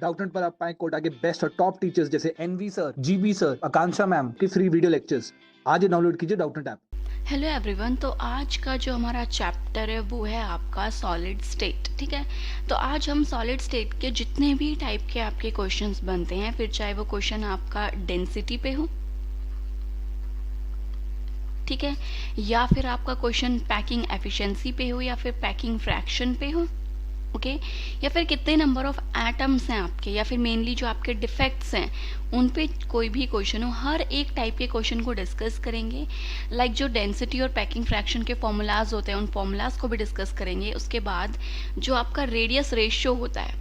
Doubtnut पर आप पाए कोटा के बेस्ट और टॉप टीचर्स जैसे एनवी सर, जीबी सर, आकांक्षा मैम के फ्री वीडियो लेक्चर्स। आज ही डाउनलोड कीजिए डाउटनेट ऐप। Hello everyone. तो आज का जो हमारा चैप्टर है वो है आपका सॉलिड स्टेट। ठीक है, तो आज हम सॉलिड स्टेट के जितने भी टाइप के आपके क्वेश्चंस बनते हैं, फिर चाहे वो क्वेश्चन आपका डेंसिटी पे हो, ठीक है, या फिर आपका क्वेश्चन पैकिंग एफिशिएंसी पे हो, या फिर पैकिंग फ्रैक्शन पे हो, ओके, या फिर कितने नंबर ऑफ एटम्स हैं आपके, या फिर मेनली जो आपके डिफेक्ट्स हैं उन पे कोई भी क्वेश्चन हो, हर एक टाइप के क्वेश्चन को डिस्कस करेंगे। लाइक जो डेंसिटी और पैकिंग फ्रैक्शन के फॉर्मूलाज होते हैं उन फॉर्मूलाज को भी डिस्कस करेंगे। उसके बाद जो आपका रेडियस रेशियो होता है,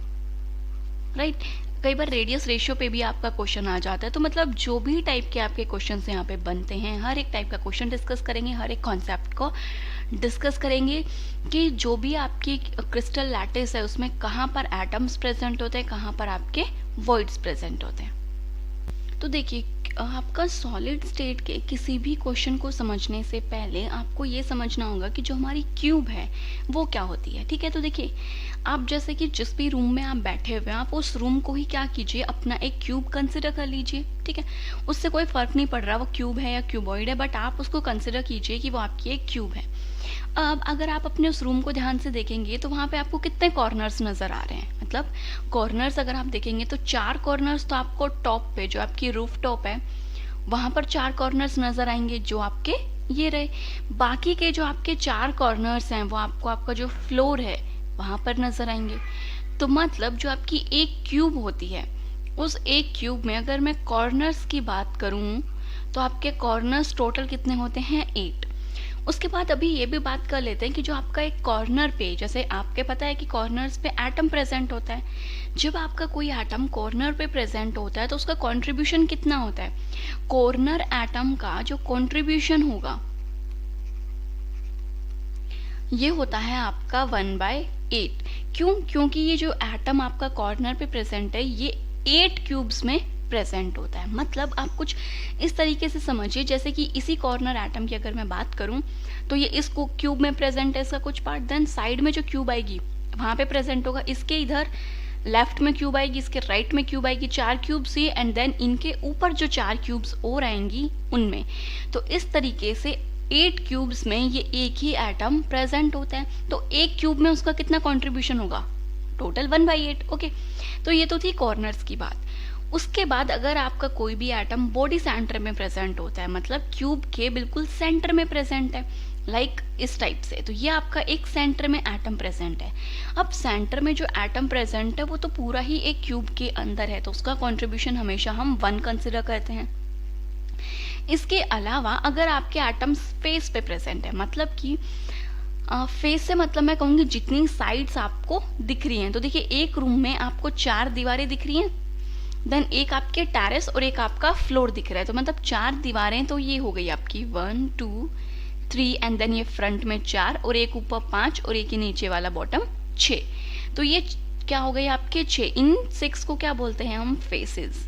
राइट, कई बार रेडियस रेशियो पे भी आपका क्वेश्चन आ जाता है। तो मतलब जो भी टाइप के आपके क्वेश्चन यहाँ पे बनते हैं, हर एक टाइप का क्वेश्चन डिस्कस करेंगे, हर एक कॉन्सेप्ट को डिस्कस करेंगे कि जो भी आपकी क्रिस्टल लैटिस है उसमें कहाँ पर एटम्स प्रेजेंट होते हैं, कहाँ पर आपके वॉइड्स प्रेजेंट होते हैं। तो देखिए, आपका सॉलिड स्टेट के किसी भी क्वेश्चन को समझने से पहले आपको ये समझना होगा कि जो हमारी क्यूब है वो क्या होती है। ठीक है, तो देखिए, आप जैसे कि जिस भी रूम में आप बैठे हुए हैं, आप उस रूम को ही क्या कीजिए, अपना एक क्यूब कंसिडर कर लीजिए। ठीक है, उससे कोई फर्क नहीं पड़ रहा वो क्यूब है या क्यूबॉइड है, बट आप उसको कंसिडर कीजिए कि वो आपकी एक क्यूब है। अब अगर आप अपने उस रूम को ध्यान से देखेंगे तो वहाँ पे आपको कितने कॉर्नर्स नज़र आ रहे हैं। मतलब कॉर्नर्स अगर आप देखेंगे तो 4 कॉर्नर्स तो आपको टॉप पे, जो आपकी रूफ टॉप है, वहाँ पर 4 कॉर्नर्स नज़र आएंगे जो आपके ये रहे। बाकी के जो आपके 4 कॉर्नर्स हैं वो आपको आपका जो फ्लोर है वहाँ पर नज़र आएंगे। तो मतलब जो आपकी एक क्यूब होती है, उस एक क्यूब में अगर मैं कॉर्नर्स की बात करूँ तो आपके कॉर्नर्स टोटल कितने होते हैं, 8। उसके बाद अभी ये भी बात कर लेते हैं कि जो आपका एक कॉर्नर पे, जैसे आपके पता है कि कॉर्नर्स पे एटम प्रेजेंट होता है, जब आपका कोई एटम कॉर्नर पे प्रेजेंट होता है तो उसका कंट्रीब्यूशन कितना होता है। कॉर्नर एटम का जो कंट्रीब्यूशन होगा ये होता है आपका 1/8। क्यों? क्योंकि ये जो एटम आपका कॉर्नर पे प्रेजेंट है ये 8 क्यूब्स में प्रेजेंट होता है। मतलब आप कुछ इस तरीके से समझिए, जैसे कि इसी कॉर्नर एटम की अगर मैं बात करूं तो ये इस क्यूब में प्रेजेंट है इसका कुछ पार्ट, देन साइड में जो क्यूब आएगी वहां पे प्रेजेंट होगा, इसके इधर लेफ्ट में क्यूब आएगी, इसके राइट में क्यूब आएगी, 4 क्यूब्स ये, एंड देन इनके ऊपर जो 4 क्यूब्स और आएंगी उनमें। तो इस तरीके से 8 क्यूब्स में ये एक ही एटम प्रेजेंट होता है। तो एक क्यूब में उसका कितना कॉन्ट्रीब्यूशन होगा, टोटल 1/8। ओके, तो ये तो थी कॉर्नर्स की बात। उसके बाद अगर आपका कोई भी एटम बॉडी सेंटर में प्रेजेंट होता है, मतलब क्यूब के बिल्कुल सेंटर में प्रेजेंट है, लाइक इस टाइप से, तो ये आपका एक सेंटर में एटम प्रेजेंट है। अब सेंटर में जो एटम प्रेजेंट है वो तो पूरा ही एक क्यूब के अंदर है, तो उसका कंट्रीब्यूशन हमेशा हम 1 कंसिडर करते हैं। इसके अलावा अगर आपके एटम्स फेस पे प्रेजेंट है, मतलब कि फेस से मतलब मैं कहूँगी जितनी साइड्स आपको दिख रही हैं, तो देखिए एक रूम में आपको 4 दीवारें दिख रही हैं, देन एक आपके टेरेस और एक आपका फ्लोर दिख रहा है, तो मतलब 4 दीवारें तो ये हो गई आपकी 1 2 3, एंड देन ये फ्रंट में 4 और एक ऊपर 5 और एक ही नीचे वाला बॉटम 6। तो ये क्या हो गई आपके 6। इन 6 को क्या बोलते हैं हम, फेसेस,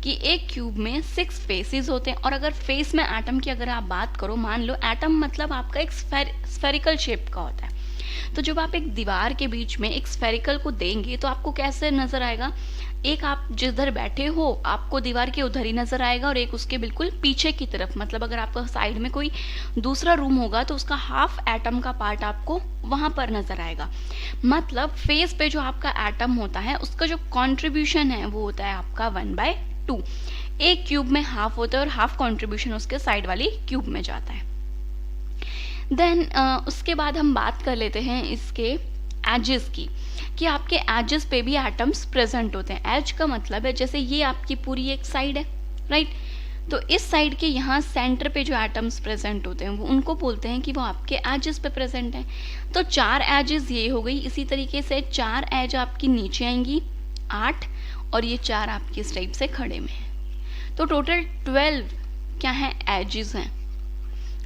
कि एक क्यूब में 6 फेसेस होते हैं। और अगर फेस में एटम की अगर आप बात करो, मान लो एटम मतलब आपका एक स्फेरिकल शेप का होता है, तो जब आप एक दीवार के बीच में एक स्फेरिकल को देंगे तो आपको कैसे नजर आएगा, एक आप जिधर बैठे हो आपको दीवार के उधर ही नजर आएगा, और एक उसके बिल्कुल पीछे की तरफ, मतलब अगर आपका साइड में कोई दूसरा रूम होगा तो उसका हाफ एटम का पार्ट आपको वहां पर नजर आएगा। मतलब फेस पे जो आपका एटम होता है उसका जो कंट्रीब्यूशन है वो होता है आपका 1/2। एक क्यूब में हाफ होता है और हाफ कंट्रीब्यूशन उसके साइड वाली क्यूब में जाता है। देन उसके बाद हम बात कर लेते हैं इसके एजेस की, कि आपके एजेस पे भी एटम्स प्रेजेंट होते हैं। एज का मतलब है जैसे ये आपकी पूरी एक साइड है, राइट, तो इस साइड के यहाँ सेंटर पे जो एटम्स प्रेजेंट होते हैं वो उनको बोलते हैं कि वो आपके एजेस पे प्रेजेंट हैं। तो 4 एजेस ये हो गई। इसी तरीके से 4 एज आपकी नीचे आएंगी 8, और ये 4 आपकी इस टाइप से खड़े में है। तो टोटल 12 क्या है, एजेस हैं।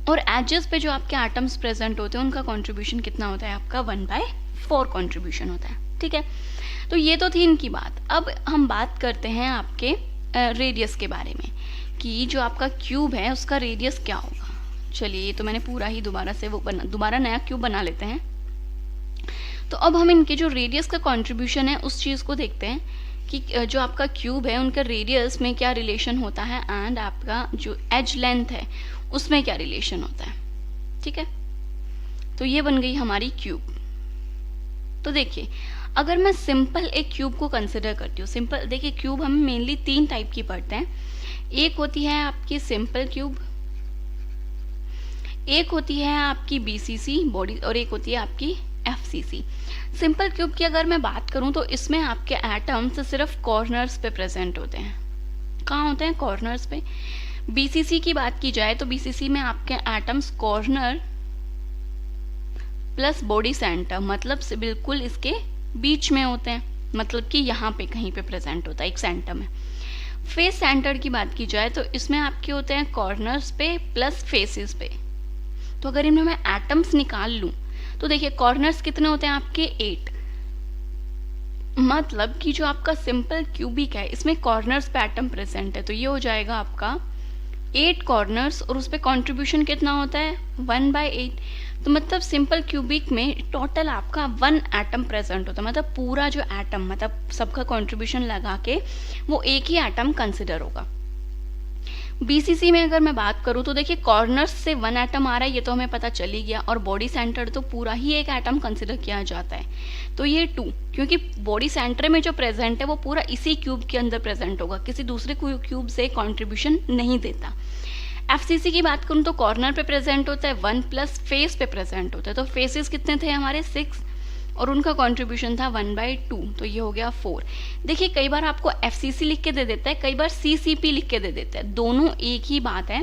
और एजेस पे जो आपके एटम्स प्रेजेंट होते हैं उनका कंट्रीब्यूशन कितना होता है आपका 1/4 कंट्रीब्यूशन होता है। ठीक है, तो ये तो थी इनकी बात। अब हम बात करते हैं आपके रेडियस के बारे में, कि जो आपका क्यूब है उसका रेडियस क्या होगा। चलिए, ये तो मैंने पूरा ही दोबारा से दोबारा नया क्यूब बना लेते हैं। तो अब हम इनके जो रेडियस का कंट्रीब्यूशन है उस चीज़ को देखते हैं कि जो आपका क्यूब है उनका रेडियस में क्या रिलेशन होता है एंड आपका जो एज लेंथ है उसमें क्या रिलेशन होता है। ठीक है, तो ये बन गई हमारी क्यूब। तो देखिए अगर मैं सिंपल एक क्यूब को कंसिडर करती हूँ, सिंपल देखिए क्यूब हम मेनली 3 टाइप की पढ़ते हैं। एक होती है आपकी सिंपल क्यूब, एक होती है आपकी बीसीसी बॉडी और एक होती है आपकी एफसीसी। सिंपल क्यूब की अगर मैं बात करूं तो इसमें आपके एटम्स सिर्फ कॉर्नर्स पे प्रेजेंट होते हैं। कहाँ होते हैं? कॉर्नर्स पे। बीसीसी की बात की जाए तो बीसीसी में आपके atoms corner plus body centre मतलब से बिल्कुल इसके बीच में होते हैं, मतलब कि यहाँ पे कहीं पे प्रेजेंट होता है एक सेंटर में। फेस सेंटर की बात की जाए तो इसमें आपके होते हैं कॉर्नर्स पे प्लस फेसेस पे। तो अगर इनमें मैं एटम्स निकाल लूं तो देखिए कॉर्नर्स कितने होते हैं आपके 8, मतलब कि जो आपका सिंपल क्यूबिक है इसमें कॉर्नर्स पे एटम प्रेजेंट है, तो ये हो जाएगा आपका 8 कॉर्नर्स और उस पे कंट्रीब्यूशन कितना होता है 1/8। तो मतलब सिंपल क्यूबिक में टोटल आपका 1 एटम प्रेजेंट होता है, मतलब पूरा जो एटम मतलब सबका कंट्रीब्यूशन लगा के वो एक ही एटम कंसिडर होगा। बीसीसी में अगर मैं बात करूं तो देखिए कॉर्नर्स से 1 एटम आ रहा है, ये तो हमें पता चल ही गया, और बॉडी सेंटर तो पूरा ही एक एटम कंसिडर किया जाता है, तो ये 2, क्योंकि बॉडी सेंटर में जो प्रेजेंट है वो पूरा इसी क्यूब के अंदर प्रेजेंट होगा, किसी दूसरे क्यूब से कंट्रीब्यूशन नहीं देता। एफसीसी की बात करूं तो कॉर्नर पे प्रेजेंट होता है 1 प्लस फेस पे प्रेजेंट होता है, तो फेसेस कितने थे हमारे 6 और उनका कंट्रीब्यूशन था 1/2, तो ये हो गया 4। देखिए कई बार आपको एफसीसी लिख के दे देता है, कई बार सीसीपी लिख के दे देता है, दोनों एक ही बात है।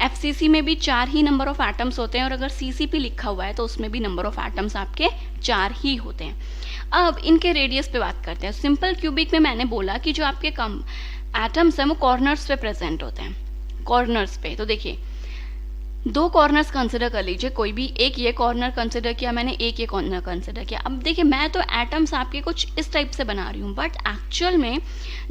एफसीसी में भी 4 ही नंबर ऑफ एटम्स होते हैं और अगर सीसीपी लिखा हुआ है तो उसमें भी नंबर ऑफ एटम्स आपके 4 ही होते हैं। अब इनके रेडियस पे बात करते हैं। सिंपल क्यूबिक में मैंने बोला कि जो आपके कम एटम्स हैं वो कॉर्नर्स पे प्रेजेंट होते हैं, कॉर्नर्स पे। तो देखिए 2 कॉर्नर्स कंसिडर कर लीजिए, कोई भी एक ये कॉर्नर कंसिडर किया मैंने, एक ये कॉर्नर कंसिडर किया। अब देखिए मैं तो एटम्स आपके कुछ इस टाइप से बना रही हूँ, बट एक्चुअल में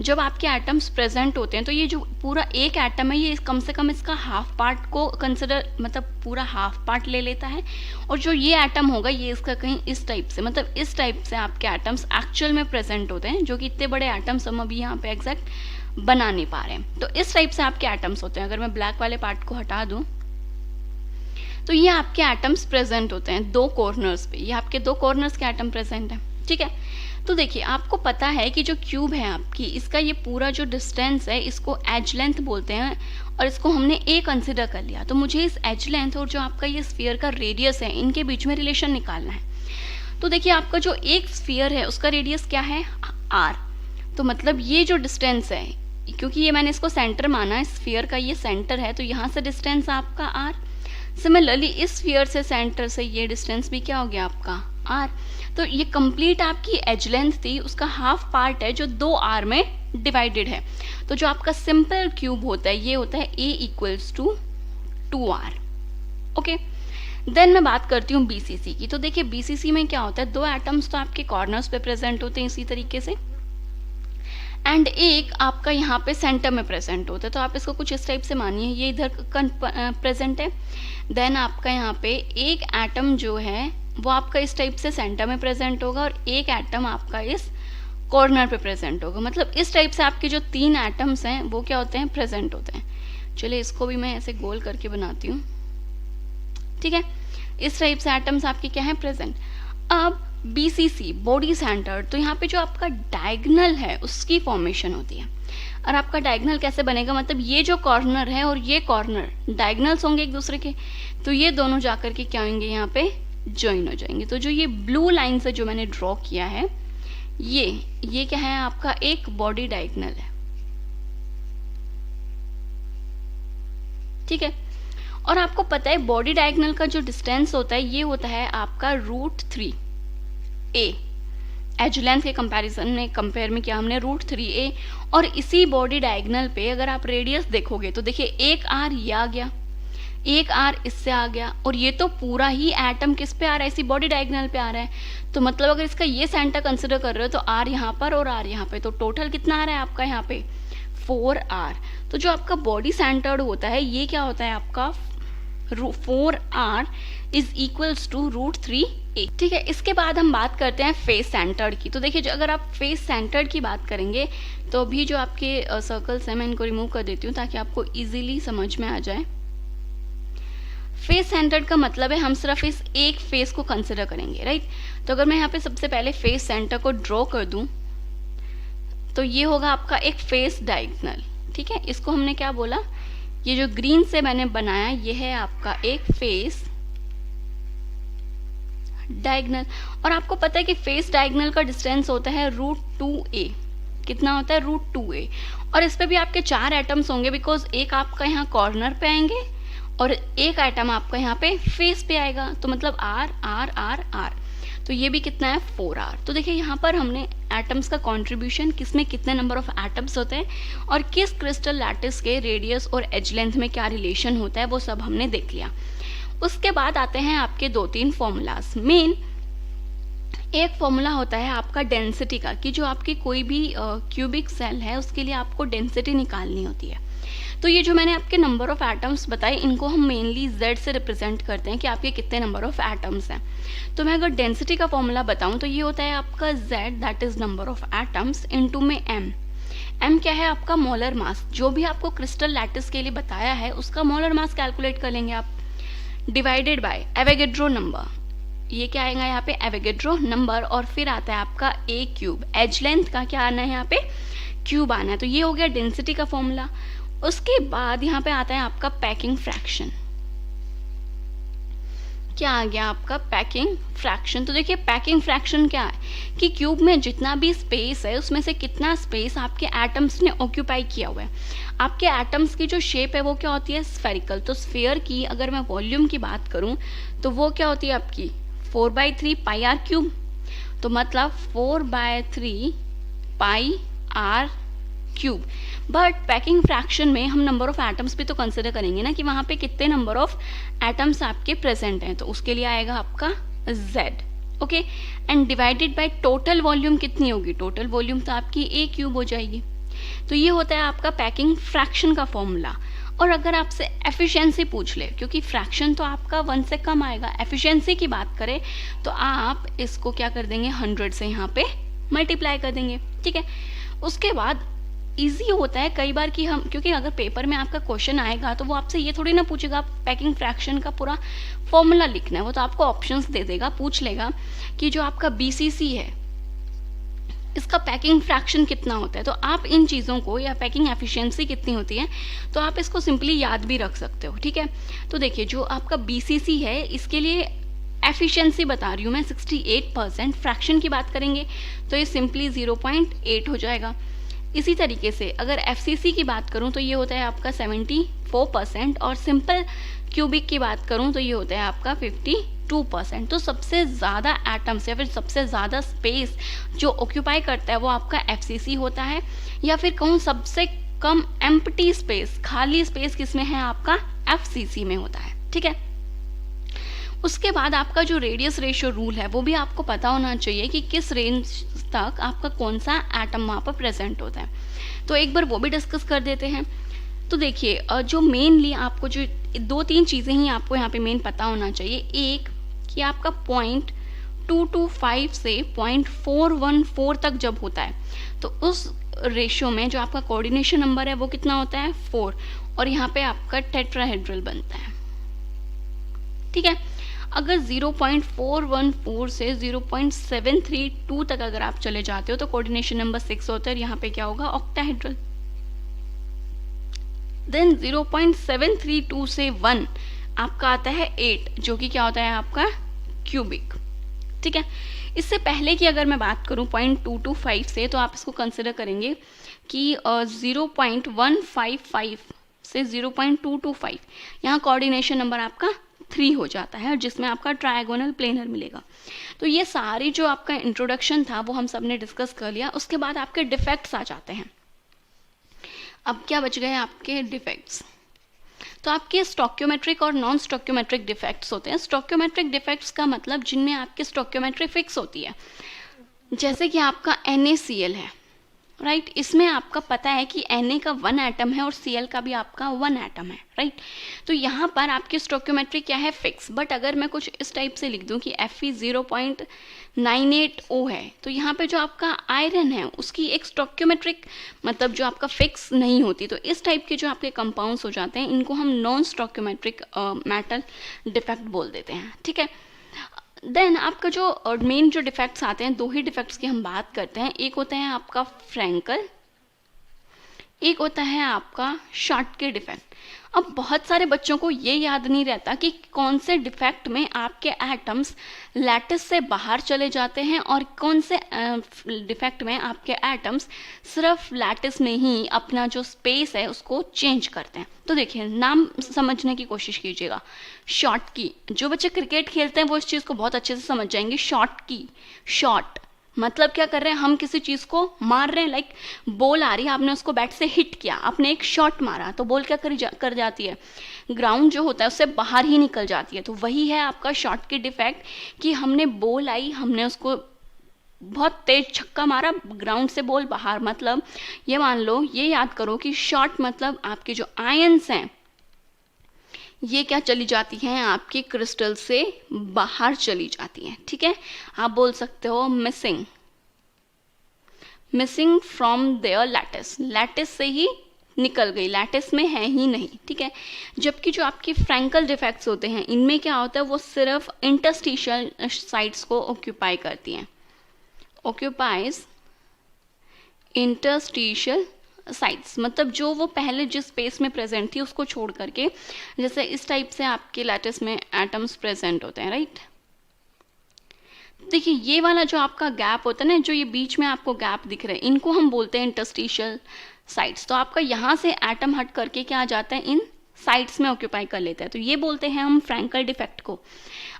जब आपके एटम्स प्रेजेंट होते हैं तो ये जो पूरा एक एटम है ये कम से कम इसका हाफ पार्ट को कंसिडर मतलब पूरा हाफ पार्ट ले लेता है, और जो ये एटम होगा ये इसका कहीं इस टाइप से मतलब इस टाइप से आपके एटम्स एक्चुअल में प्रेजेंट होते हैं, जो कि इतने बड़े एटम्स हम अभी यहाँ पे एग्जैक्ट बना नहीं पा रहे हैं। तो इस टाइप से आपके एटम्स होते हैं। अगर मैं ब्लैक वाले पार्ट को हटा दूं तो ये आपके एटम्स प्रेजेंट होते हैं 2 कॉर्नर्स पे, ये आपके 2 कॉर्नर्स के एटम प्रेजेंट है। ठीक है, तो देखिए आपको पता है कि जो क्यूब है आपकी इसका ये पूरा जो डिस्टेंस है इसको एज लेंथ बोलते हैं, और इसको हमने ए कंसिडर कर लिया। तो मुझे इस एज लेंथ और जो आपका ये स्फीयर का रेडियस है इनके बीच में रिलेशन निकालना है। तो देखिए आपका जो एक स्फीयर है उसका रेडियस क्या है r, तो मतलब ये जो डिस्टेंस है, क्योंकि ये मैंने इसको सेंटर माना है, स्फीयर का ये सेंटर है, तो यहाँ से डिस्टेंस आपका r। सिमिलरली इस स्फीयर से सेंटर से ये डिस्टेंस भी क्या हो गया आपका r। तो ये कंप्लीट आपकी एज लेंथ थी, उसका हाफ पार्ट है जो 2r में डिवाइडेड है। तो जो आपका सिंपल क्यूब होता है ये होता है a = 2r। ओके, देन मैं बात करती हूँ बीसीसी की। तो देखिए बीसीसी में क्या होता है, 2 एटम्स तो आपके कॉर्नर्स पे प्रेजेंट होते हैं इसी तरीके से, एंड एक आपका यहाँ पे सेंटर में प्रेजेंट होता है। तो आप इसको कुछ इस टाइप से मानिए, ये इधर प्रेजेंट है, देन आपका यहाँ पे एक एटम जो है वो आपका इस टाइप से सेंटर में प्रेजेंट होगा और एक एटम आपका इस कॉर्नर पे प्रेजेंट होगा। मतलब इस टाइप से आपके जो 3 एटम्स हैं वो क्या होते हैं प्रेजेंट होते हैं। चलिए इसको भी मैं ऐसे गोल करके बनाती हूँ। ठीक है, इस टाइप से एटम्स आपके क्या है प्रेजेंट। अब बीसीसी बॉडी सेंटर, तो यहाँ पे जो आपका डायगोनल है उसकी फॉर्मेशन होती है। और आपका डायगोनल कैसे बनेगा, मतलब ये जो कॉर्नर है और ये कॉर्नर डायगोनल्स होंगे एक दूसरे के, तो ये दोनों जाकर के क्या होंगे यहाँ पे ज्वाइन हो जाएंगे। तो जो ये ब्लू लाइन से जो मैंने ड्रॉ किया है ये क्या है आपका एक बॉडी डायगोनल है। ठीक है, और आपको पता है बॉडी डायगोनल का जो डिस्टेंस होता है ये होता है आपका √3a। एज लेंथ के कंपैरिजन में कंपेयर में किया हमने √3a, और इसी बॉडी डायगोनल पे अगर आप रेडियस देखोगे तो देखिए एक r ये आ गया, एक r इससे आ गया, और ये तो पूरा ही एटम किस पे आ रहा है, इसी बॉडी डायगोनल पे आ रहा है। तो मतलब अगर इसका ये सेंटर कंसिडर कर रहे हो तो r यहाँ पर और r यहाँ पे, तो टोटल कितना आ रहा है आपका यहाँ पे 4r। तो जो आपका बॉडी सेंटर्ड होता है ये क्या होता है आपका 4r is equals to √3a। ठीक है, इसके बाद हम बात करते हैं फेस सेंटर्ड की। तो देखिए, अगर आप फेस सेंटर्ड की बात करेंगे तो अभी जो आपके सर्कल्स हैं मैं इनको रिमूव कर देती हूँ ताकि आपको इजीली समझ में आ जाए। फेस सेंटर्ड का मतलब है हम सिर्फ इस एक फेस को कंसिडर करेंगे, राइट। तो अगर मैं यहाँ पे सबसे पहले फेस सेंटर को ड्रॉ कर दूं तो ये होगा आपका एक फेस डायगोनल। ठीक है, इसको हमने क्या बोला, ये जो ग्रीन से मैंने बनाया ये है आपका एक फेस डायगोनल। और आपको पता है कि फेस डायगोनल का डिस्टेंस होता है √2a। कितना होता है, √2a। और इस पे भी आपके 4 एटम्स होंगे बिकॉज एक आपका यहाँ कॉर्नर पे आएंगे और एक आइटम आपका यहाँ पे फेस पे आएगा, तो मतलब R R R R। तो ये भी कितना है, 4R। तो देखिए यहाँ पर हमने एटम्स का कंट्रीब्यूशन, किसमें कितने नंबर ऑफ एटम्स होते हैं और किस क्रिस्टल लैटिस के रेडियस और एज लेंथ में क्या रिलेशन होता है, वो सब हमने देख लिया। उसके बाद आते हैं आपके 2-3 फॉर्मूलाज। मेन एक फॉर्मूला होता है आपका डेंसिटी का, कि जो आपकी कोई भी क्यूबिक सेल है उसके लिए आपको डेंसिटी निकालनी होती है। तो ये जो मैंने आपके नंबर ऑफ एटम्स बताए इनको हम मेनली Z से रिप्रेजेंट करते हैं कि आपके कितने नंबर ऑफ एटम्स हैं। तो मैं अगर डेंसिटी का फॉर्मूला बताऊं तो ये होता है आपका Z, that is number of atoms, into में M क्या है आपका मोलर मास। जो भी आपको क्रिस्टल लैटिस के लिए बताया है उसका मोलर मास कैलकुलेट कर लेंगे आप, डिवाइडेड बाय एवोगैड्रो नंबर। ये क्या आएगा यहाँ पे, एवोगैड्रो नंबर। और फिर आता है आपका A क्यूब, एज लेंथ का क्या आना है यहाँ पे, क्यूब आना है। तो ये हो गया डेंसिटी का फॉर्मूला। उसके बाद यहाँ पे आता है आपका पैकिंग फ्रैक्शन। क्या आ गया आपका, पैकिंग फ्रैक्शन। तो देखिए पैकिंग फ्रैक्शन क्या है कि क्यूब में जितना भी स्पेस है उसमें से कितना स्पेस आपके एटम्स ने ऑक्यूपाई किया हुआ है। आपके एटम्स की जो शेप है वो क्या होती है, स्फेरिकल। तो स्फीयर की अगर मैं वॉल्यूम की बात करूं तो वो क्या होती है आपकी 4/3 पाई आर क्यूब। तो मतलब 4/3 pi R cube. But packing fraction में हम नंबर ऑफ एटम्स भी तो कंसिडर करेंगे ना, कि वहां पे कितने नंबर ऑफ एटम्स आपके प्रेजेंट हैं। तो उसके लिए आएगा आपका Z, okay. And divided by total volume कितनी होगी, टोटल वॉल्यूम तो आपकी A क्यूब हो जाएगी। तो ये होता है आपका पैकिंग फ्रैक्शन का फॉर्मूला। और अगर आपसे एफिशिएंसी पूछ ले, क्योंकि फ्रैक्शन तो आपका 1 से कम आएगा, एफिशिएंसी की बात करें तो आप इसको क्या कर देंगे, 100 से यहाँ पे मल्टीप्लाई कर देंगे। ठीक है, उसके बाद इजी होता है कई बार कि हम, क्योंकि अगर पेपर में आपका क्वेश्चन आएगा तो वो आपसे ये थोड़ी ना पूछेगा पैकिंग फ्रैक्शन का पूरा फॉर्मूला लिखना है, वो तो आपको ऑप्शंस दे देगा, पूछ लेगा कि जो आपका BCC है इसका पैकिंग फ्रैक्शन कितना होता है। तो आप इन चीज़ों को, या पैकिंग एफिशिएंसी कितनी होती है, तो आप इसको सिंपली याद भी रख सकते हो। ठीक है, तो देखिए जो आपका BCC है इसके लिए एफिशिएंसी बता रही हूँ मैं 68%। फ्रैक्शन की बात करेंगे तो ये सिंपली 0.8 हो जाएगा। इसी तरीके से अगर FCC की बात करूं तो ये होता है आपका 74%। और सिंपल क्यूबिक की बात करूं तो ये होता है आपका 52%। तो सबसे ज़्यादा एटम्स या फिर सबसे ज़्यादा स्पेस जो ऑक्यूपाई करता है वो आपका FCC होता है, या फिर कहूँ सबसे कम एम्प्टी स्पेस, खाली स्पेस किसमें है, आपका FCC में होता है। ठीक है, उसके बाद आपका जो रेडियस रेशियो रूल है वो भी आपको पता होना चाहिए कि किस रेंज तक आपका कौन सा एटम वहाँ पर प्रेजेंट होता है। तो एक बार वो भी डिस्कस कर देते हैं। तो देखिए जो मेनली आपको जो 2-3 चीज़ें ही आपको यहाँ पे मेन पता होना चाहिए। एक कि आपका 0.225 से 0.414 तक जब होता है तो उस रेशियो में जो आपका कोऑर्डिनेशन नंबर है वो कितना होता है, 4। और यहाँ पे आपका टेट्राहेड्रल बनता है। ठीक है, अगर 0.414 से 0.732 तक अगर आप चले जाते हो तो कोऑर्डिनेशन नंबर 6 होता है, यहाँ पे क्या होगा, ऑक्टाहेड्रल। देन 0.732 से 1 आपका आता है 8, जो कि क्या होता है आपका क्यूबिक। ठीक है, इससे पहले की अगर मैं बात करूं 0.225 से, तो आप इसको कंसिडर करेंगे कि 0.155 से 0.225 यहाँ कोऑर्डिनेशन नंबर आपका 3 हो जाता है, जिसमें आपका ट्रायगोनल प्लेनर मिलेगा। तो ये सारी जो आपका इंट्रोडक्शन था वो हम सब ने डिस्कस कर लिया। उसके बाद आपके डिफेक्ट्स आ जाते हैं। अब क्या बच गए आपके डिफेक्ट्स, तो आपके स्टोक्योमेट्रिक और नॉन स्टोक्योमेट्रिक डिफेक्ट्स होते हैं। स्टोक्योमेट्रिक डिफेक्ट्स का मतलब जिनमें आपकी स्टोक्योमेट्री फिक्स होती है, जैसे कि आपका NaCl है, राइट। इसमें आपका पता है कि Na का 1 एटम है और Cl का भी आपका 1 एटम है, राइट। तो यहाँ पर आपकी स्टोइकियोमेट्री क्या है, फिक्स। बट अगर मैं कुछ इस टाइप से लिख दूँ कि Fe 0.98O है, तो यहाँ पे जो आपका आयरन है उसकी एक स्टोइकियोमेट्रिक मतलब जो आपका फिक्स नहीं होती। तो इस टाइप के जो आपके कंपाउंड्स हो जाते हैं इनको हम नॉन स्टोइकियोमेट्रिक मेटल डिफेक्ट बोल देते हैं, ठीक है। देन आपका जो मेन जो डिफेक्ट्स आते हैं, 2 ही डिफेक्ट्स की हम बात करते हैं। एक होता है आपका फ्रैंकल, एक होता है आपका शॉटकी डिफेक्ट। अब बहुत सारे बच्चों को ये याद नहीं रहता कि कौन से डिफेक्ट में आपके एटम्स लैटिस से बाहर चले जाते हैं और कौन से डिफेक्ट में आपके एटम्स सिर्फ लैटिस में ही अपना जो स्पेस है उसको चेंज करते हैं। तो देखिए, नाम समझने की कोशिश कीजिएगा। शॉटकी, जो बच्चे क्रिकेट खेलते हैं वो इस चीज़ को बहुत अच्छे से समझ जाएंगे। शॉटकी, शॉट मतलब क्या कर रहे हैं, हम किसी चीज़ को मार रहे हैं। लाइक बॉल आ रही है, आपने उसको बैट से हिट किया, आपने एक शॉट मारा, तो बॉल क्या कर जाती है, ग्राउंड जो होता है उससे बाहर ही निकल जाती है। तो वही है आपका शॉट की डिफेक्ट कि हमने बॉल आई, हमने उसको बहुत तेज छक्का मारा, ग्राउंड से बॉल बाहर। मतलब ये मान लो, ये याद करो कि शॉट मतलब आपके जो आयंस हैं ये क्या चली जाती हैं, आपकी क्रिस्टल से बाहर चली जाती हैं, ठीक है। आप बोल सकते हो missing, missing from there lattice, lattice से ही निकल गई, लैटिस में है ही नहीं, ठीक है। जबकि जो आपकी फ्रैंकल डिफेक्ट्स होते हैं इनमें क्या होता है, वो सिर्फ इंटरस्टिशियल साइट्स को ऑक्यूपाई करती हैं, ऑक्यूपाइज इंटरस्टिशियल साइट्स, मतलब जो वो पहले जिस स्पेस में प्रेजेंट थी उसको छोड़ करके, जैसे इस टाइप से आपके लैटिस में एटम्स प्रेजेंट होते हैं, राइट। देखिए, ये वाला जो आपका गैप होता है ना, जो ये बीच में आपको गैप दिख रहे हैं, इनको हम बोलते हैं इंटरस्टिशियल साइट्स। तो आपका यहाँ से एटम हट करके क्या आ जाता है, इन साइट्स में ऑक्यूपाई कर लेता है। तो ये बोलते हैं हम फ्रैंकल डिफेक्ट को।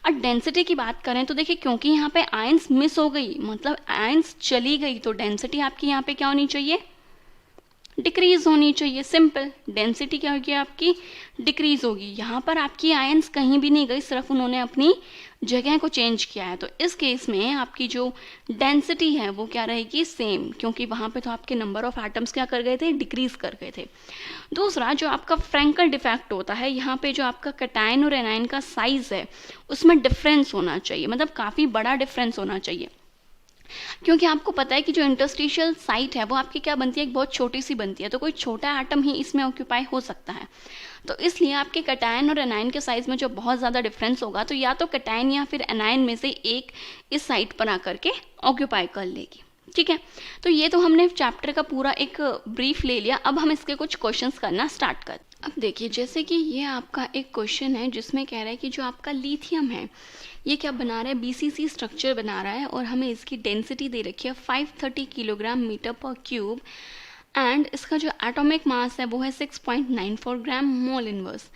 और डेंसिटी की बात करें तो देखिए, क्योंकि यहाँ पे आयंस मिस हो गई, मतलब आयंस चली गई, तो डेंसिटी आपकी यहाँ पे क्या होनी चाहिए, डिक्रीज होनी चाहिए। सिंपल, डेंसिटी क्या होगी आपकी, डिक्रीज होगी। यहाँ पर आपकी आयंस कहीं भी नहीं गई, सिर्फ उन्होंने अपनी जगह को चेंज किया है। तो इस केस में आपकी जो डेंसिटी है वो क्या रहेगी, सेम, क्योंकि वहाँ पे तो आपके नंबर ऑफ एटम्स क्या कर गए थे, डिक्रीज कर गए थे। दूसरा जो आपका फ्रैंकल डिफेक्ट होता है, यहाँ पे जो आपका कैटायन और एनायन का साइज है उसमें डिफरेंस होना चाहिए, मतलब काफ़ी बड़ा डिफरेंस होना चाहिए। क्योंकि आपको पता है कि जो इंटरस्टिशियल साइट है वो आपकी क्या बनती है, एक बहुत छोटी सी बनती है, तो कोई छोटा एटम ही इसमें ऑक्यूपाई हो सकता है। तो इसलिए आपके कैटायन और एनायन के साइज में जो बहुत ज़्यादा डिफरेंस होगा, तो या तो कैटायन या फिर एनायन में से एक इस साइट पर आकर के ऑक्यूपाई कर लेगी, ठीक है। तो ये तो हमने चैप्टर का पूरा एक ब्रीफ ले लिया। अब हम इसके कुछ क्वेश्चंस करना स्टार्ट कर। अब देखिए, जैसे कि ये आपका एक क्वेश्चन है जिसमें कह रहा है कि जो आपका लिथियम है ये क्या बना रहा है, BCC स्ट्रक्चर बना रहा है, और हमें इसकी डेंसिटी दे रखी है 530 किलोग्राम मीटर पर क्यूब, एंड इसका जो एटॉमिक मास है वो है 6.94 ग्राम मोल इनवर्स।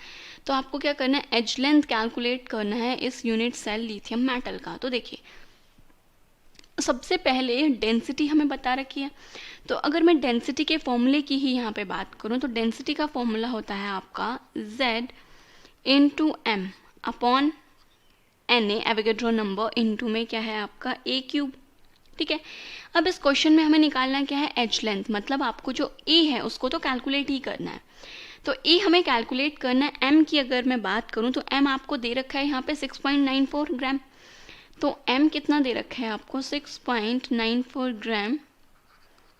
तो आपको क्या करना है, एज लेंथ कैलकुलेट करना है इस यूनिट सेल लिथियम मेटल का। तो देखिए, सबसे पहले डेंसिटी हमें बता रखी है, तो अगर मैं डेंसिटी के फॉर्मूले की ही यहाँ पे बात करूँ तो डेंसिटी का फॉर्मूला होता है आपका Z into M upon Na, Avogadro number, into में क्या है आपका A क्यूब, ठीक है। अब इस क्वेश्चन में हमें निकालना क्या है, एज लेंथ, मतलब आपको जो A है उसको तो कैलकुलेट ही करना है। तो A हमें कैलकुलेट करना है। M की अगर मैं बात करूँ तो M आपको दे रखा है यहाँ पे 6.94 ग्राम, तो M कितना दे रखा है आपको, 6.94 ग्राम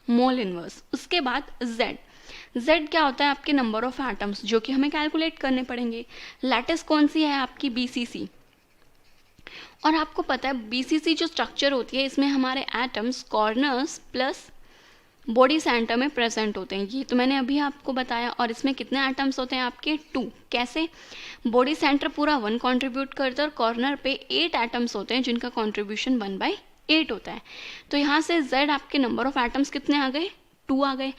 मोल इनवर्स। उसके बाद Z क्या होता है, आपके नंबर ऑफ एटम्स, जो कि हमें कैलकुलेट करने पड़ेंगे। लैटिस कौन सी है आपकी, BCC, और आपको पता है BCC जो स्ट्रक्चर होती है इसमें हमारे atoms corners plus body centre में प्रेजेंट होते हैं, ये तो मैंने अभी आपको बताया। और इसमें कितने एटम्स होते हैं आपके, 2। कैसे, बॉडी सेंटर पूरा 1 कंट्रीब्यूट करता है और कॉर्नर पे 8 एटम्स होते हैं जिनका कंट्रीब्यूशन 1/8 होता है। तो यहाँ से Z आपके नंबर ऑफ एटम्स कितने आ गए, 2 आ गए।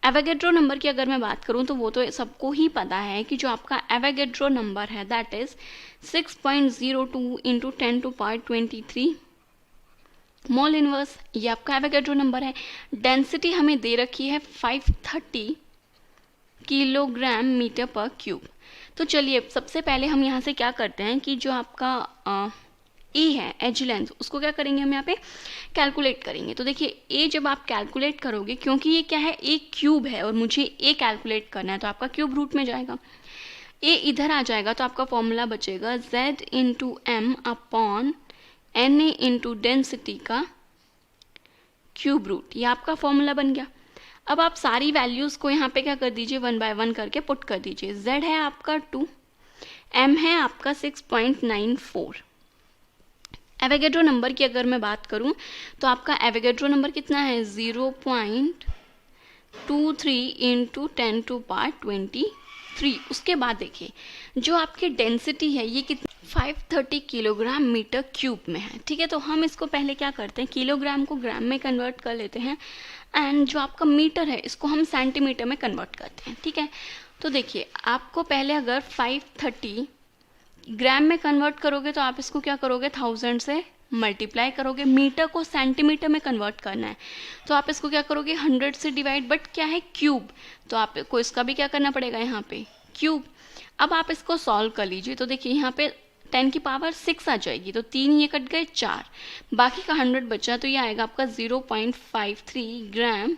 एवोगैड्रो नंबर की अगर मैं बात करूँ तो वो तो सबको ही पता है कि जो आपका एवोगैड्रो नंबर है that is 6.02 into 10⁻23 mole inverse, ये आपका एवोगैड्रो नंबर है। डेंसिटी हमें दे रखी है 530 किलोग्राम मीटर पर क्यूब। तो चलिए सबसे पहले हम यहाँ से क्या करते हैं कि जो आपका ए है एज लेंथ, उसको क्या करेंगे हम यहाँ पे कैलकुलेट करेंगे। तो देखिए ए जब आप कैलकुलेट करोगे, क्योंकि ये क्या है ए क्यूब है और मुझे ए कैलकुलेट करना है, तो आपका क्यूब रूट में जाएगा, ए इधर आ जाएगा तो आपका फॉर्मूला बचेगा z into M upon N A into density का क्यूब रूट। ये आपका फॉर्मूला बन गया। अब आप सारी वैल्यूज़ को यहाँ पे क्या कर दीजिए, 1 बाय 1 करके पुट कर दीजिए। z है आपका 2, m है आपका 6.94। एवोगैड्रो नंबर की अगर मैं बात करूँ तो आपका एवोगैड्रो नंबर कितना है, 0.23 इंटू 10 टू पावर 23। उसके बाद देखिए जो आपकी डेंसिटी है ये कितनी, 530 किलोग्राम मीटर क्यूब में है। ठीक है, तो हम इसको पहले क्या करते हैं, किलोग्राम को ग्राम में कन्वर्ट कर लेते हैं एंड जो आपका मीटर है इसको हम सेंटीमीटर में कन्वर्ट करते हैं। ठीक है, तो देखिए आपको पहले अगर 530 ग्राम में कन्वर्ट करोगे तो आप इसको क्या करोगे, 1000 से मल्टीप्लाई करोगे। मीटर को सेंटीमीटर में कन्वर्ट करना है तो आप इसको क्या करोगे, 100 से डिवाइड, बट क्या है क्यूब, तो आपको इसका भी क्या करना पड़ेगा यहाँ पे क्यूब। अब आप इसको सॉल्व कर लीजिए। तो देखिए यहाँ पे 10 की पावर 6 आ जाएगी, तो 3 ये कट गए 4, बाकी का 100 बचा, तो ये आएगा आपका 0.53 ग्राम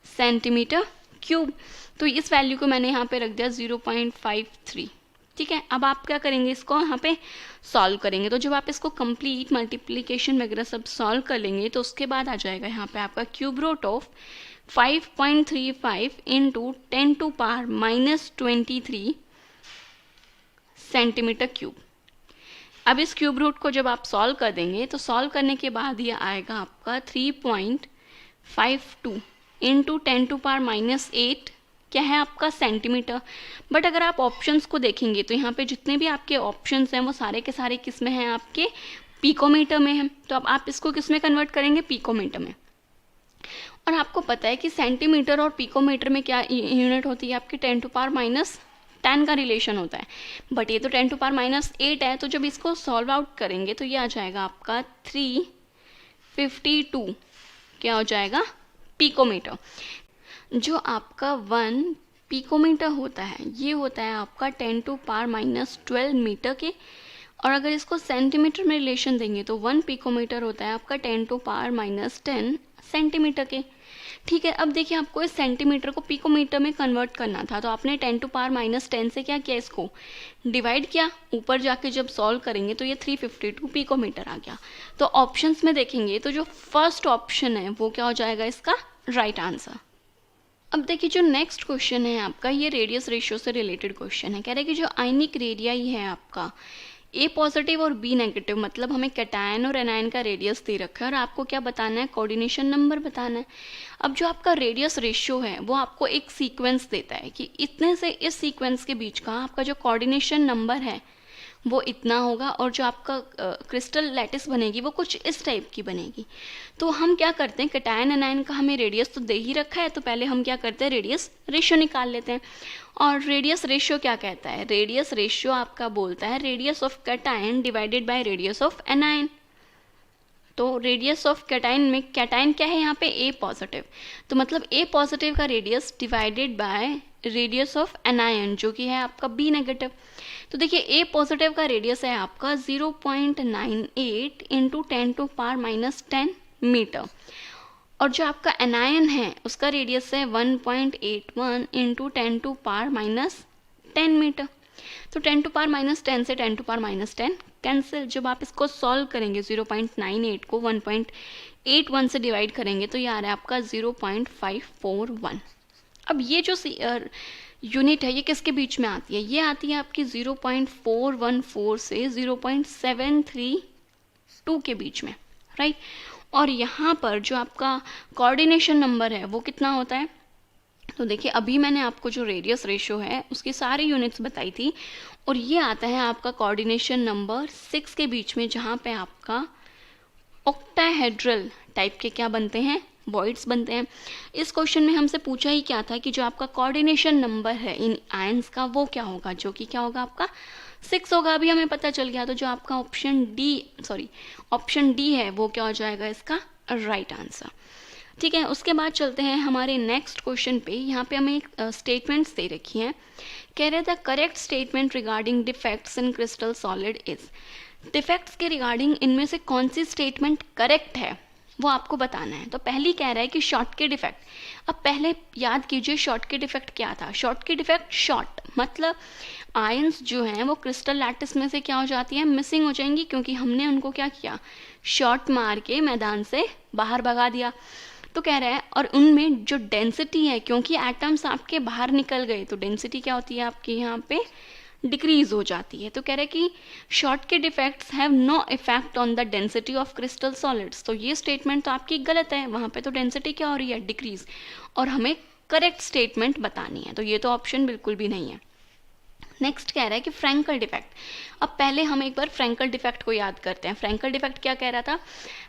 सेंटीमीटर क्यूब। तो इस वैल्यू को मैंने यहाँ पे रख दिया 0.53। ठीक है, अब आप क्या करेंगे, इसको यहाँ पे सॉल्व करेंगे। तो जब आप इसको कंप्लीट मल्टीप्लिकेशन वगैरह सब सॉल्व कर लेंगे तो उसके बाद आ जाएगा यहाँ पे आपका cube root of 5.35 into 10 to power -23 centimetre cube. अब इस क्यूब रूट को जब आप सॉल्व कर देंगे तो सॉल्व करने के बाद ये आएगा आपका 3.52 इंटू 10 टू पावर -8 क्या है आपका सेंटीमीटर। बट अगर आप ऑप्शंस को देखेंगे तो यहाँ पे जितने भी आपके ऑप्शंस हैं वो सारे के सारे किस में हैं, आपके पिकोमीटर में हैं। तो अब आप इसको किस में कन्वर्ट करेंगे, पिकोमीटर में। और आपको पता है कि सेंटीमीटर और पिकोमीटर में क्या यूनिट होती है आपकी, 10 टू पावर -10 का रिलेशन होता है। बट ये तो 10 टू पावर -8 है, तो जब इसको सॉल्व आउट करेंगे तो ये आ जाएगा आपका 352 क्या हो जाएगा, पिकोमीटर। जो आपका 1 पिकोमीटर होता है ये होता है आपका 10 टू पावर -12 मीटर के, और अगर इसको सेंटीमीटर में रिलेशन देंगे तो 1 पिकोमीटर होता है आपका 10 टू पावर -10 सेंटीमीटर के। ठीक है, अब देखिए आपको इस सेंटीमीटर को पिकोमीटर में कन्वर्ट करना था, तो आपने 10 टू पावर -10 से क्या किया, इसको डिवाइड किया। ऊपर जाके जब सॉल्व करेंगे तो ये 352 पिकोमीटर आ गया। तो ऑप्शंस में देखेंगे तो जो फर्स्ट ऑप्शन है वो क्या हो जाएगा, इसका राइट आंसर। अब देखिए जो नेक्स्ट क्वेश्चन है आपका, ये रेडियस रेशियो से रिलेटेड क्वेश्चन है। कह रहे हैं कि जो आयनिक रेडियाई है आपका ए पॉजिटिव और बी नेगेटिव, मतलब हमें कैटायन और एनायन का रेडियस दे रखा है और आपको क्या बताना है, कोऑर्डिनेशन नंबर बताना है। अब जो आपका रेडियस रेशियो है वो आपको एक सीक्वेंस देता है कि इतने से इस सीक्वेंस के बीच का आपका जो कोऑर्डिनेशन नंबर है वो इतना होगा, और जो आपका क्रिस्टल लैटिस बनेगी वो कुछ इस टाइप की बनेगी। तो हम क्या करते हैं, कैटायन एनायन का हमें रेडियस तो दे ही रखा है, तो पहले हम क्या करते हैं, रेडियस रेशियो निकाल लेते हैं। और रेडियस रेशियो क्या कहता है, रेडियस रेशियो आपका बोलता है radius of cation divided by radius of anion. तो रेडियस ऑफ कैटायन में कैटायन क्या है यहाँ पे, ए पॉजिटिव, तो मतलब ए पॉजिटिव का radius divided by radius of anion जो कि है आपका बी नेगेटिव। तो देखिए ए पॉजिटिव का रेडियस है आपका 0.98 इंटू 10 टू पावर -10 मीटर, और जो आपका एनायन है उसका रेडियस है 1.81 इंटू 10 टू पावर -10 मीटर। तो 10 टू पावर -10 से 10 टू पावर -10 कैंसिल। जब आप इसको सॉल्व करेंगे 0.98 को 1.81 से डिवाइड करेंगे तो ये आ रहा है आपका 0.541। अब ये जो यूनिट है ये किसके बीच में आती है, ये आती है आपकी 0.414 से 0.732 के बीच में, राइट। और यहाँ पर जो आपका कोऑर्डिनेशन नंबर है वो कितना होता है, तो देखिए अभी मैंने आपको जो रेडियस रेशियो है उसकी सारी यूनिट्स बताई थी, और ये आता है आपका कोऑर्डिनेशन नंबर 6 के बीच में, जहाँ पे आपका ऑक्टाहेड्रल टाइप के क्या बनते हैं, वॉइड्स बनते हैं। इस क्वेश्चन में हमसे पूछा ही क्या था कि जो आपका कोऑर्डिनेशन नंबर है इन आयंस का वो क्या होगा, जो कि क्या होगा आपका 6 होगा। अभी हमें पता चल गया। तो जो आपका ऑप्शन डी है वो क्या हो जाएगा, इसका राइट आंसर। ठीक है, उसके बाद चलते हैं हमारे नेक्स्ट क्वेश्चन पे। यहाँ पे हमें एक स्टेटमेंट्स दे रखी हैं। कह रहे the correct statement regarding defects in crystal solid is. Defects के रिगार्डिंग इनमें से कौन सी स्टेटमेंट करेक्ट है वो आपको बताना है। तो पहली कह रहा है कि शॉर्ट के डिफेक्ट। अब पहले याद कीजिए शॉर्ट के डिफेक्ट क्या था। शॉर्ट के डिफेक्ट, शॉर्ट मतलब आयंस जो हैं वो क्रिस्टल लैटिस में से क्या हो जाती हैं, मिसिंग हो जाएंगी, क्योंकि हमने उनको क्या किया, शॉट मार के मैदान से बाहर भगा दिया। तो कह रहा है और उनमें जो डेंसिटी है, क्योंकि एटम्स आपके बाहर निकल गए तो डेंसिटी क्या होती है आपके यहाँ पे, डिक्रीज हो जाती है। तो कह रहा है कि Schottky defects have no effect on the density of crystal solids. तो ये स्टेटमेंट तो आपकी गलत है, वहाँ पे तो डेंसिटी क्या हो रही है, डिक्रीज, और हमें करेक्ट स्टेटमेंट बतानी है। तो ये तो ऑप्शन बिल्कुल भी नहीं है। नेक्स्ट कह रहा है कि फ्रैंकल डिफेक्ट। अब पहले हम एक बार फ्रैंकल डिफेक्ट को याद करते हैं। फ्रैंकल डिफेक्ट क्या कह रहा था,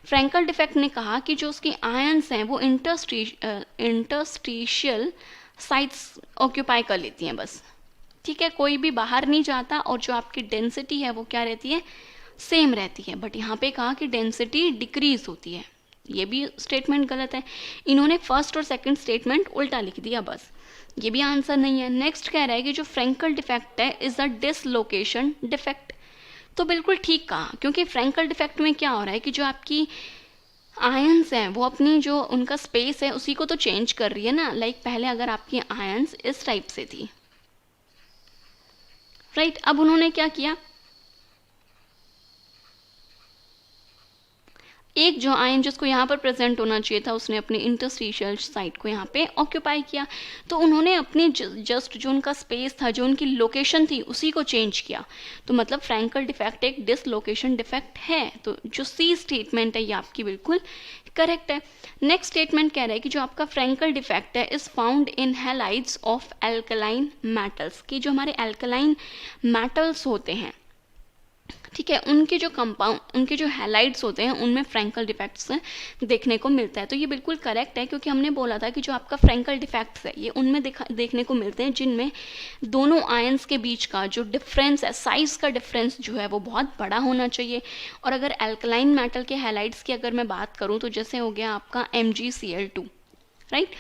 फ्रैंकल डिफेक्ट ने कहा कि जो उसकी आयंस हैं वो इंटरस्टिशियल साइट्स ऑक्यूपाई कर लेती हैं बस, ठीक है, कोई भी बाहर नहीं जाता, और जो आपकी डेंसिटी है वो क्या रहती है, सेम रहती है। बट यहाँ पे कहा कि डेंसिटी डिक्रीज होती है, ये भी स्टेटमेंट गलत है। इन्होंने फर्स्ट और सेकंड स्टेटमेंट उल्टा लिख दिया बस, ये भी आंसर नहीं है। नेक्स्ट कह रहा है कि जो फ्रैंकल डिफेक्ट है इज अ डिसलोकेशन डिफेक्ट। तो बिल्कुल ठीक कहा, क्योंकि फ्रैंकल डिफेक्ट में क्या हो रहा है कि जो आपकी आयंस हैं वो अपनी जो उनका स्पेस है उसी को तो चेंज कर रही है ना। लाइक पहले अगर आपकी आयंस इस टाइप से थी, राइट, अब उन्होंने क्या किया, एक जो आयन जिसको यहाँ पर प्रेजेंट होना चाहिए था उसने अपनी इंटरस्टिशियल साइट को यहाँ पे ऑक्यूपाई किया। तो उन्होंने अपनी जस्ट जो उनका स्पेस था, जो उनकी लोकेशन थी, उसी को चेंज किया। तो मतलब फ्रैंकल डिफेक्ट एक डिसलोकेशन डिफेक्ट है। तो जो सी स्टेटमेंट है ये आपकी बिल्कुल करेक्ट है। नेक्स्ट स्टेटमेंट कह रहा है कि जो आपका फ्रैंकल डिफेक्ट है is found in halides of alkaline metals, कि जो हमारे एल्कलाइन मेटल्स होते हैं, ठीक है, उनके जो कंपाउंड, उनके जो हैलाइड्स होते हैं उनमें फ्रैंकल डिफेक्ट्स देखने को मिलता है। तो ये बिल्कुल करेक्ट है, क्योंकि हमने बोला था कि जो आपका फ्रैंकल डिफेक्ट्स है ये उनमें देखने को मिलते हैं जिनमें दोनों आयंस के बीच का जो डिफरेंस है, साइज का डिफरेंस जो है वो बहुत बड़ा होना चाहिए। और अगर एल्कलाइन मेटल के हैलाइड्स की अगर मैं बात करूँ तो जैसे हो गया आपका MgCl2, राइट,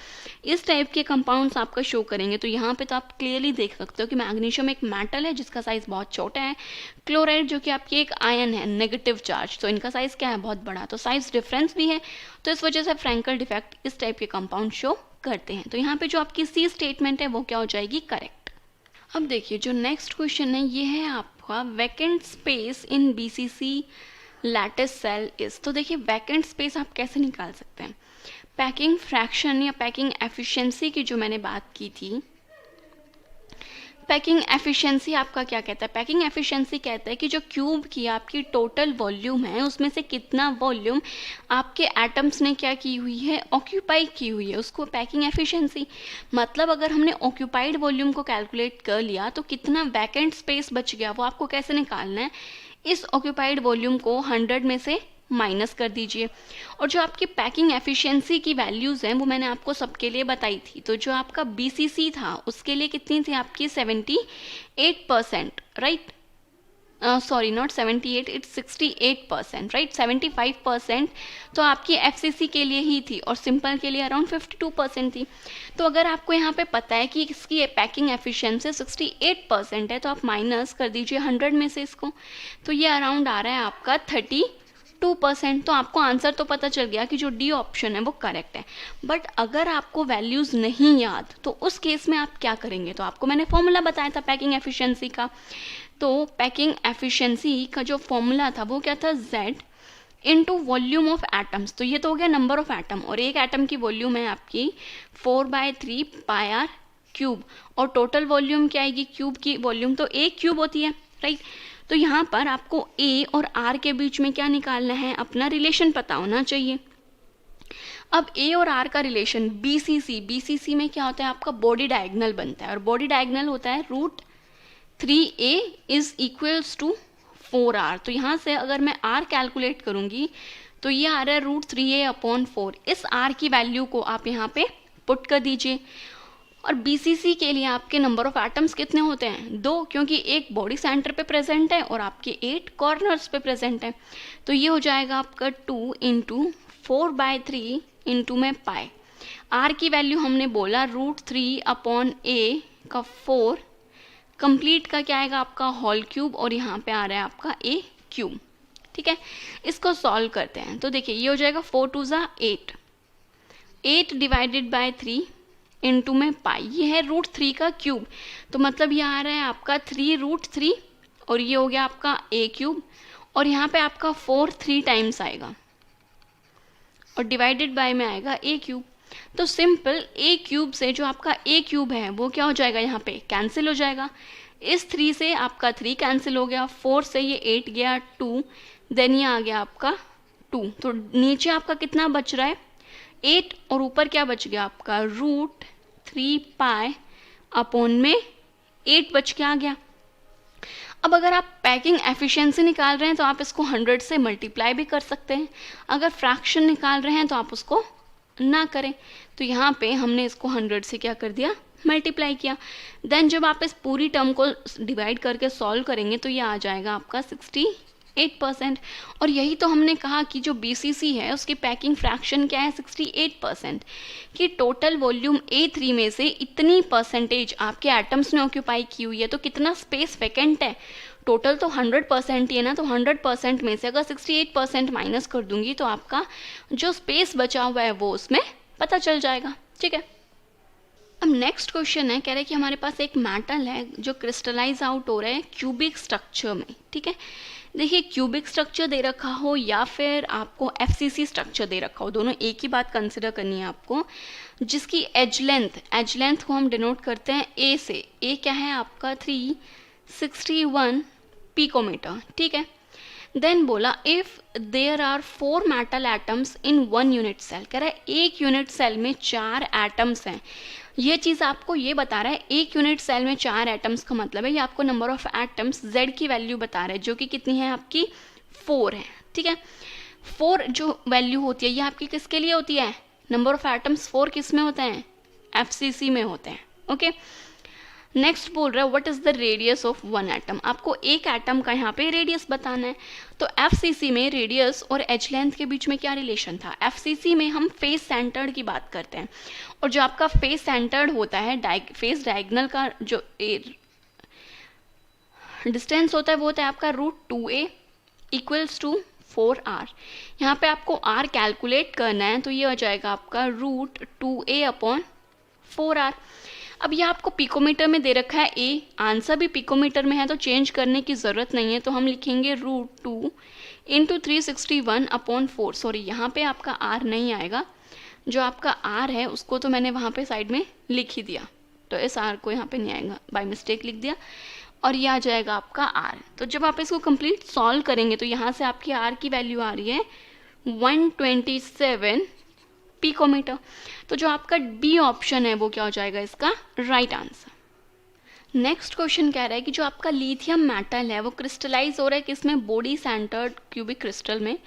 इस टाइप के कंपाउंड्स आपका शो करेंगे। तो यहाँ पे तो आप क्लियरली देख सकते हो कि मैग्नीशियम एक मेटल है जिसका साइज बहुत छोटा है, क्लोराइड जो कि आपकी एक आयन है नेगेटिव चार्ज, तो इनका साइज क्या है, बहुत बड़ा, तो साइज डिफरेंस भी है। तो इस वजह से फ्रैंकल डिफेक्ट इस टाइप के कंपाउंड शो करते हैं। तो यहाँ पे जो आपकी सी स्टेटमेंट है वो क्या हो जाएगी, करेक्ट। अब देखिए जो नेक्स्ट क्वेश्चन है ये है आपका vacant space in BCC lattice cell is. तो देखिए वैकेंट स्पेस आप कैसे निकाल सकते हैं, पैकिंग फ्रैक्शन या पैकिंग एफिशिएंसी की जो मैंने बात की थी, पैकिंग एफिशिएंसी आपका क्या कहता है, पैकिंग एफिशिएंसी कहता है कि जो क्यूब की आपकी टोटल वॉल्यूम है उसमें से कितना वॉल्यूम आपके एटम्स ने क्या की हुई है, ऑक्यूपाई की हुई है, उसको पैकिंग एफिशिएंसी। मतलब अगर हमने ऑक्यूपाइड वॉल्यूम को कैलकुलेट कर लिया तो कितना वैकेंट स्पेस बच गया वो आपको कैसे निकालना है, इस ऑक्यूपाइड वॉल्यूम को 100 में से माइनस कर दीजिए। और जो आपकी पैकिंग एफिशिएंसी की वैल्यूज़ हैं वो मैंने आपको सबके लिए बताई थी। तो जो आपका BCC था उसके लिए कितनी थी आपकी 78%, right, sorry not 78, it's 68%, right, 75% तो आपकी FCC के लिए ही थी और सिंपल के लिए अराउंड 52% थी। तो अगर आपको यहाँ पे पता है कि इसकी पैकिंग एफिशिएंसी 68% है तो आप माइनस कर दीजिए 100 में से इसको, तो ये अराउंड आ रहा है आपका 32%। तो आपको आंसर तो पता चल गया कि जो डी ऑप्शन है वो करेक्ट है। बट अगर आपको वैल्यूज़ नहीं याद तो उस केस में आप क्या करेंगे, तो आपको मैंने फॉर्मूला बताया था पैकिंग एफिशिएंसी का। तो पैकिंग एफिशिएंसी का जो फॉर्मूला था वो क्या था, Z into volume of atoms. तो ये तो हो गया नंबर ऑफ एटम, और एक एटम की वॉल्यूम है आपकी 4/3 πr³ और टोटल वॉल्यूम क्या आएगी, क्यूब की वॉल्यूम तो एक क्यूब होती है, राइट। तो यहाँ पर आपको A और R के बीच में क्या निकालना है, अपना रिलेशन पता होना चाहिए। अब A और R का रिलेशन BCC में क्या होता है, आपका बॉडी डायगोनल बनता है, और बॉडी डायगोनल होता है √3A is equals to 4R। तो यहाँ से अगर मैं R कैलकुलेट करूँगी तो ये आ रहा है √3A/4। इस R की वैल्यू को आप यहाँ पे पुट कर दीजिए। और BCC के लिए आपके नंबर ऑफ एटम्स कितने होते हैं, 2, क्योंकि एक बॉडी सेंटर पे प्रेजेंट है और आपके 8 कॉर्नर्स पे प्रेजेंट है। तो ये हो जाएगा आपका 2 × 4/3 इंटू में पाई। R की वैल्यू हमने बोला √3/A का 4, कंप्लीट का क्या आएगा आपका होल क्यूब, और यहाँ पे आ रहा है आपका A³ ठीक है, इसको सॉल्व करते हैं। तो देखिए ये हो जाएगा 4 2 ज़ा 8, 8 डिवाइडेड बाय 3 इंटू में पाई, ये है √3 का क्यूब, तो मतलब ये आ रहा है आपका 3√3 और ये हो गया आपका a क्यूब, और यहाँ पे आपका 4 3 टाइम्स आएगा और डिवाइडेड बाय में आएगा a क्यूब। तो सिंपल a क्यूब से जो आपका a क्यूब है वो क्या हो जाएगा, यहाँ पे कैंसिल हो जाएगा। इस 3 से आपका 3 कैंसिल हो गया, 4 से ये 8 गया 2, देन ये आ गया आपका 2, तो नीचे आपका कितना बच रहा है 8, और ऊपर क्या बच गया आपका √3 पाई अपॉन में 8 बच के आ गया। अब अगर आप पैकिंग एफिशिएंसी निकाल रहे हैं तो आप इसको 100 से मल्टीप्लाई भी कर सकते हैं, अगर फ्रैक्शन निकाल रहे हैं तो आप उसको ना करें। तो यहाँ पे हमने इसको 100 से क्या कर दिया, मल्टीप्लाई किया। देन जब आप इस पूरी टर्म को डिवाइड करके सॉल्व करेंगे तो ये आ जाएगा आपका 68%, और यही तो हमने कहा कि जो BCC है उसकी पैकिंग फ्रैक्शन क्या है 68%, कि टोटल वॉल्यूम A3 में से इतनी परसेंटेज आपके एटम्स ने ऑक्यूपाई की हुई है, तो कितना स्पेस वैकेंट है, टोटल तो 100% ही है ना, तो 100% में से अगर 68% माइनस कर दूंगी तो आपका जो स्पेस बचा हुआ है वो उसमें पता चल जाएगा। ठीक है, अब नेक्स्ट क्वेश्चन है, कह रहे हैं कि हमारे पास एक मेटल है जो क्रिस्टलाइज आउट हो रहा है क्यूबिक स्ट्रक्चर में। ठीक है, देखिए क्यूबिक स्ट्रक्चर दे रखा हो या फिर आपको FCC स्ट्रक्चर दे रखा हो, दोनों एक ही बात कंसिडर करनी है आपको, जिसकी एज लेंथ को हम डिनोट करते हैं A से। A क्या है आपका 361 पिकोमीटर। ठीक है, देन बोला if there are 4 metal atoms in 1 unit cell, कह रहा है एक यूनिट सेल में 4 एटम्स हैं। ये चीज़ आपको ये बता रहा है, एक यूनिट सेल में 4 एटम्स का मतलब है ये आपको नंबर ऑफ एटम्स Z की वैल्यू बता रहा है, जो कि कितनी है आपकी 4 है। ठीक है, 4 जो वैल्यू होती है ये आपकी किसके लिए होती है, नंबर ऑफ एटम्स 4 किस में होते हैं, FCC में होते हैं। ओके, नेक्स्ट बोल रहा है what is the radius of 1 atom, आपको एक एटम का यहाँ पे रेडियस बताना है। तो FCC में रेडियस और एज लेंथ के बीच में क्या रिलेशन था, FCC में हम फेस सेंटर्ड की बात करते हैं, और जो आपका फेस सेंटर्ड होता है फेस डायगोनल का जो डिस्टेंस होता है वो होता है आपका √2a इक्वल्स टू 4r। यहाँ पे आपको r कैलकुलेट करना है तो ये हो जाएगा आपका √2a अपॉन 4r। अब ये आपको पिकोमीटर में दे रखा है A, आंसर भी पिकोमीटर में है तो चेंज करने की ज़रूरत नहीं है, तो हम लिखेंगे √2 इंटू 361 अपॉन 4। सॉरी, यहाँ पे आपका R नहीं आएगा, जो आपका R है उसको तो मैंने वहाँ पे साइड में लिख ही दिया, तो इस R को यहाँ पे नहीं आएगा, बाय मिस्टेक लिख दिया, और ये आ जाएगा आपका R। तो जब आप इसको कंप्लीट सॉल्व करेंगे तो यहाँ से आपकी R की वैल्यू आ रही है 127 पिकोमीटर। तो जो आपका B ऑप्शन है वो क्या हो जाएगा इसका राइट आंसर। नेक्स्ट क्वेश्चन कह रहा है कि जो आपका लिथियम मेटल है वो क्रिस्टलाइज हो रहा है किसमें, बॉडी सेंटर्ड क्यूबिक क्रिस्टल में,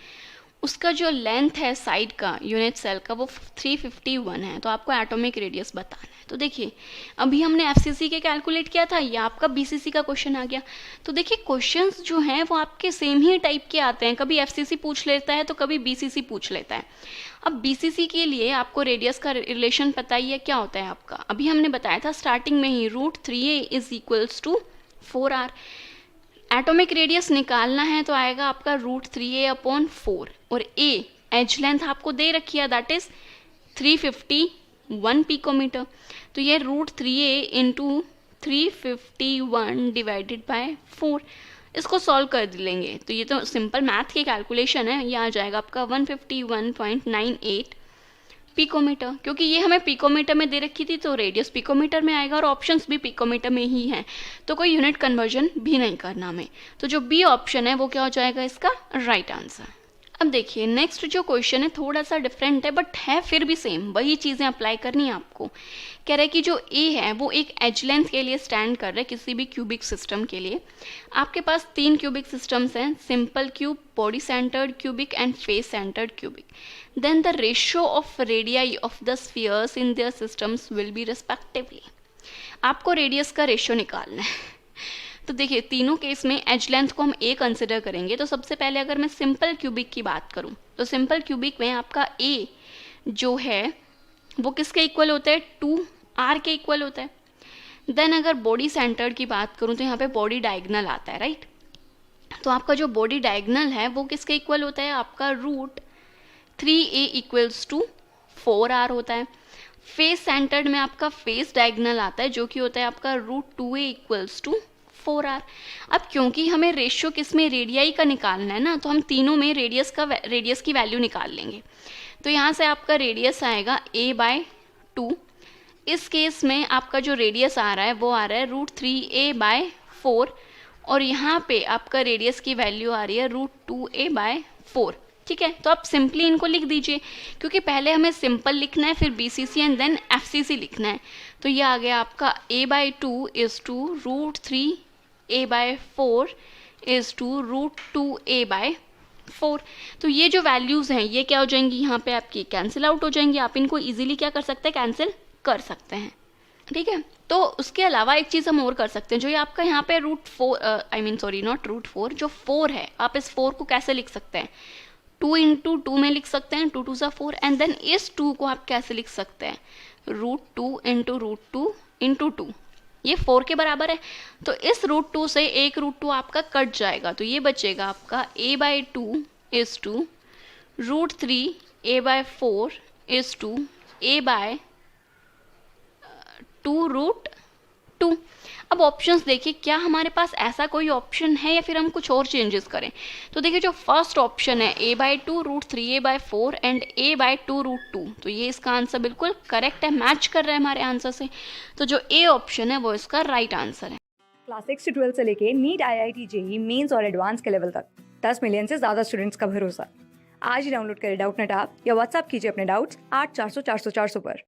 उसका जो लेंथ है साइड का यूनिट सेल का वो 351 है, तो आपको एटॉमिक रेडियस बताना है। तो देखिए अभी हमने FCC के कैलकुलेट किया था, या आपका BCC का क्वेश्चन आ गया। तो देखिए क्वेश्चंस जो हैं वो आपके सेम ही टाइप के आते हैं, कभी FCC पूछ लेता है तो कभी BCC पूछ लेता है। अब BCC के लिए आपको रेडियस का रिलेशन पता ही है, क्या होता है आपका, अभी हमने बताया था स्टार्टिंग में ही √3a is equals to 4r। Atomic radius निकालना है तो आएगा आपका √3a अपॉन 4, और A एज लेंथ आपको दे रखी है दैट इज 351 पिकोमीटर, तो ये √3a इंटू 351 डिवाइडेड बाय 4, इसको सॉल्व कर लेंगे तो ये तो सिंपल मैथ की कैलकुलेशन है, ये आ जाएगा आपका 151.98 पिकोमीटर। क्योंकि ये हमें पिकोमीटर में दे रखी थी तो रेडियस पिकोमीटर में आएगा, और ऑप्शंस भी पिकोमीटर में ही हैं, तो कोई यूनिट कन्वर्जन भी नहीं करना हमें। तो जो B ऑप्शन है वो क्या हो जाएगा इसका राइट आंसर। अब देखिए नेक्स्ट जो क्वेश्चन है थोड़ा सा डिफरेंट है बट है फिर भी सेम, वही चीज़ें अप्लाई करनी है आपको। कह रहा है कि जो A है वो एक एज लेंथ के लिए स्टैंड कर रहा है किसी भी क्यूबिक सिस्टम के लिए। आपके पास 3 क्यूबिक सिस्टम्स हैं, simple cube, body centred cubic and face centred cubic. Then the ratio of radii of the spheres in their systems will be respectively. आपको रेडियस का रेशियो निकालना है। तो देखिए तीनों केस में एज लेंथ को हम A कंसिडर करेंगे। तो सबसे पहले अगर मैं सिंपल क्यूबिक की बात करूं तो सिंपल क्यूबिक में आपका A जो है वो किसके इक्वल होता है, 2r के इक्वल होता है। देन अगर बॉडी सेंटर्ड की बात करूं तो यहाँ पे बॉडी डायगोनल आता है, राइट। तो आपका जो बॉडी डायगोनल है वो किसके इक्वल होता है, आपका root 3a equals to 4r होता है। फेस सेंटर्ड में आपका फेस डायगोनल आता है जो कि होता है आपका root 2a equals to 4r। अब क्योंकि हमें रेशियो किस में, रेडियाई का निकालना है ना, तो हम तीनों में रेडियस की वैल्यू निकाल लेंगे। तो यहाँ से आपका रेडियस आएगा a/2। इस केस में आपका जो रेडियस आ रहा है वो आ रहा है रूट 3a/4, और यहाँ पे आपका रेडियस की वैल्यू आ रही है रूट 2a/4। ठीक है, तो आप सिंपली इनको लिख दीजिए, क्योंकि पहले हमें सिंपल लिखना है, फिर BCC एंड देन FCC लिखना है। तो ये आ गया आपका a/2 is to root 3a/4 is to root 2a/4। तो ये जो वैल्यूज़ हैं ये क्या हो जाएंगी, यहाँ पे आपकी कैंसिल आउट हो जाएंगी। आप इनको इजीली क्या कर सकते हैं, कैंसिल कर सकते हैं। ठीक है, तो उसके अलावा एक चीज़ हम और कर सकते हैं, जो ये आपका यहाँ पे रूट 4 नॉट रूट 4, जो 4 है, आप इस 4 को कैसे लिख सकते हैं, 2 इंटू 2 में लिख सकते हैं, 2 2 सा 4, एंड देन इस 2 को आप कैसे लिख सकते हैं, रूट 2 इंटू रूट 2 इंटू 2, ये 4 के बराबर है। तो इस रूट 2 से एक रूट 2 आपका कट जाएगा, तो ये बचेगा आपका a/2 is to root 3a/4 is to a/2 root 2। अब ऑप्शंस देखिए, क्या हमारे पास ऐसा कोई ऑप्शन है या फिर हम कुछ और चेंजेस करें। तो देखिए जो फर्स्ट ऑप्शन है a/2 root 3a/4 and a/2 root 2, तो ये इसका आंसर बिल्कुल करेक्ट है, मैच कर रहा है हमारे आंसर से। तो जो ए ऑप्शन है वो इसका राइट आंसर है। क्लास 6 से 12 से लेके नीट, IIT, JEE मेंस और एडवांस के लेवल तक 10 मिलियन से ज़्यादा स्टूडेंट्स का भरोसा। आज ही डाउनलोड करें डाउटनेट ऐप या व्हाट्सएप कीजिए अपने डाउट्स 8400 400 400 पर।